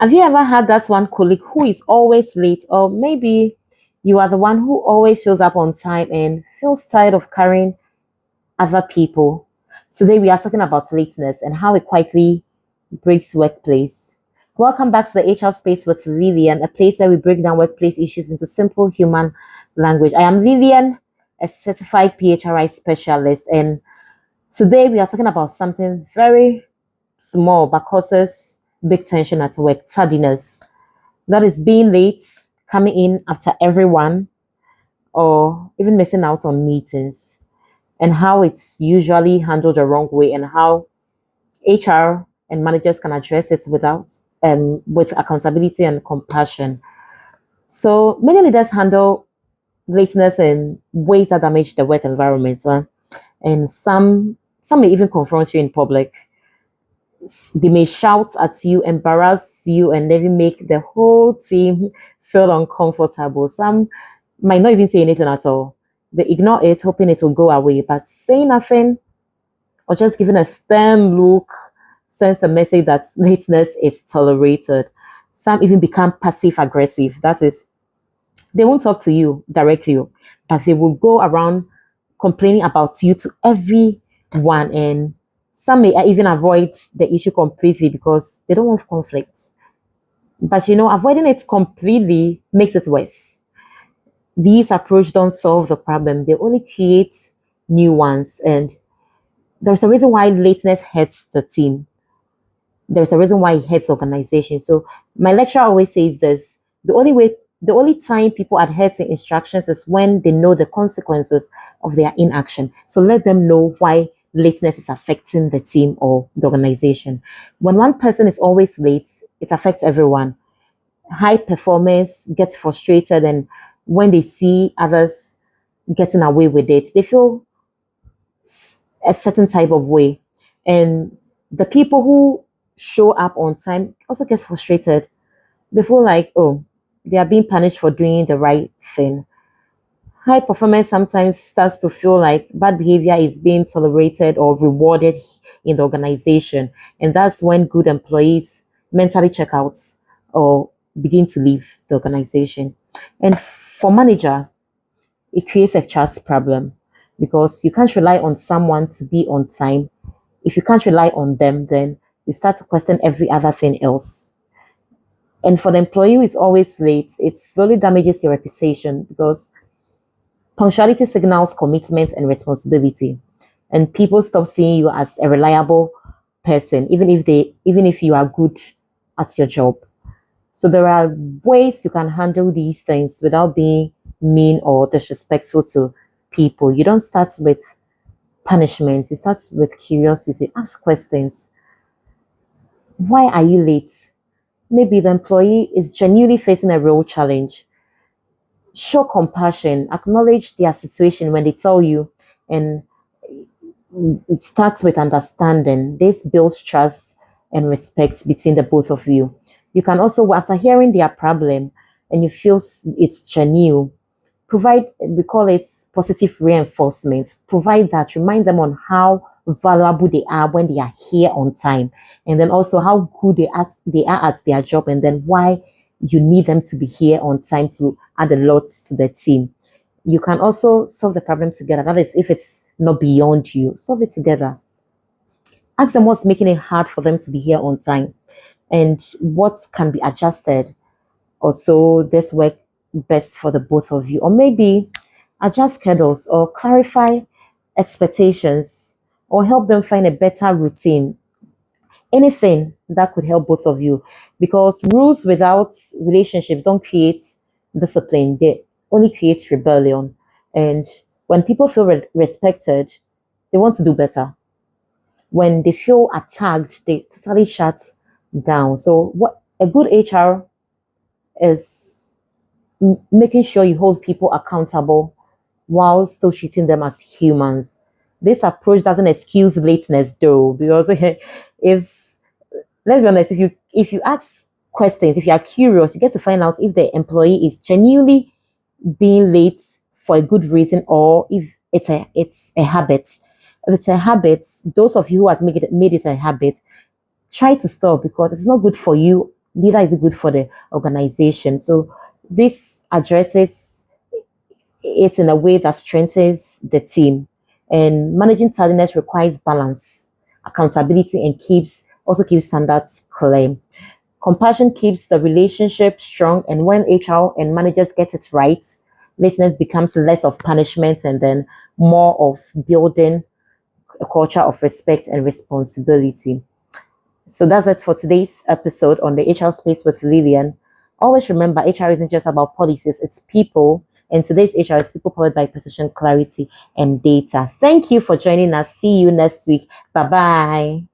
Have you ever had that one colleague who is always late, or maybe you are the one who always shows up on time and feels tired of carrying other people? Today we are talking about lateness and how it quietly breaks workplace. Welcome back to the HR space with Lillian, a place where we break down workplace issues into simple human language. I am Lillian, a certified PHRI specialist, and today we are talking about something very small but causes big tension at work: tardiness. That is being late, coming in after everyone, or even missing out on meetings, and how it's usually handled the wrong way, and how HR and managers can address it with accountability and compassion. So many leaders handle lateness in ways that damage the work environment, and some may even confront you in public. They may shout at you, embarrass you, and even make the whole team feel uncomfortable. Some might not even say anything at all. They ignore it, hoping it will go away. But saying nothing or just giving a stern look sends a message that lateness is tolerated. Some even become passive aggressive. That is, they won't talk to you directly, but they will go around complaining about you to everyone. And some may even avoid the issue completely because they don't want conflict. But avoiding it completely makes it worse. These approach don't solve the problem, they only create new ones. And there's a reason why lateness hurts the team. There's a reason why it hurts organization. So my lecturer always says this: the only time people adhere to instructions is when they know the consequences of their inaction. So let them know why lateness is affecting the team or the organization. When one person is always late, it affects everyone. High performers get frustrated, and when they see others getting away with it, they feel a certain type of way. And the people who show up on time also get frustrated. They feel like, oh, they are being punished for doing the right thing. High performance sometimes starts to feel like bad behavior is being tolerated or rewarded in the organization. And that's when good employees mentally check out or begin to leave the organization. And for manager, it creates a trust problem because you can't rely on someone to be on time. If you can't rely on them, then you start to question every other thing else. And for the employee who is always late, it slowly damages your reputation because punctuality signals commitment and responsibility. And people stop seeing you as a reliable person, even if you are good at your job. So there are ways you can handle these things without being mean or disrespectful to people. You don't start with punishment, you start with curiosity. Ask questions. Why are you late? Maybe the employee is genuinely facing a real challenge. Show compassion, acknowledge their situation when they tell you, and it starts with understanding. This builds trust and respect between the both of you. You can also, after hearing their problem and you feel it's genuine, provide, we call it positive reinforcement. Provide that, remind them on how valuable they are when they are here on time, and then also how good they are at their job, and then why you need them to be here on time to add a lot to the team. You can also solve the problem together. That is, if it's not beyond you, solve it together. Ask them what's making it hard for them to be here on time and what can be adjusted. Also, this work best for the both of you. Or maybe adjust schedules or clarify expectations or help them find a better routine. Anything that could help both of you, because rules without relationships don't create discipline, they only create rebellion. And when people feel respected, they want to do better. When they feel attacked, they totally shut down. So what a good HR is making sure you hold people accountable while still treating them as humans. This approach doesn't excuse lateness though, because if, let's be honest, if you ask questions, if you are curious, you get to find out if the employee is genuinely being late for a good reason, or if it's a habit. If it's a habit, those of you who has made it a habit, try to stop, because it's not good for you neither is it good for the organization. So this addresses it in a way that strengthens the team. And managing tardiness requires balance, accountability, and keeps standards clear. Compassion keeps the relationship strong, and when HR and managers get it right, lateness becomes less of punishment and then more of building a culture of respect and responsibility. So that's it for today's episode on the HR space with Lillian. Always remember, HR isn't just about policies, it's people. And today's HR is people powered by precision, clarity, and data. Thank you for joining us. See you next week. Bye bye.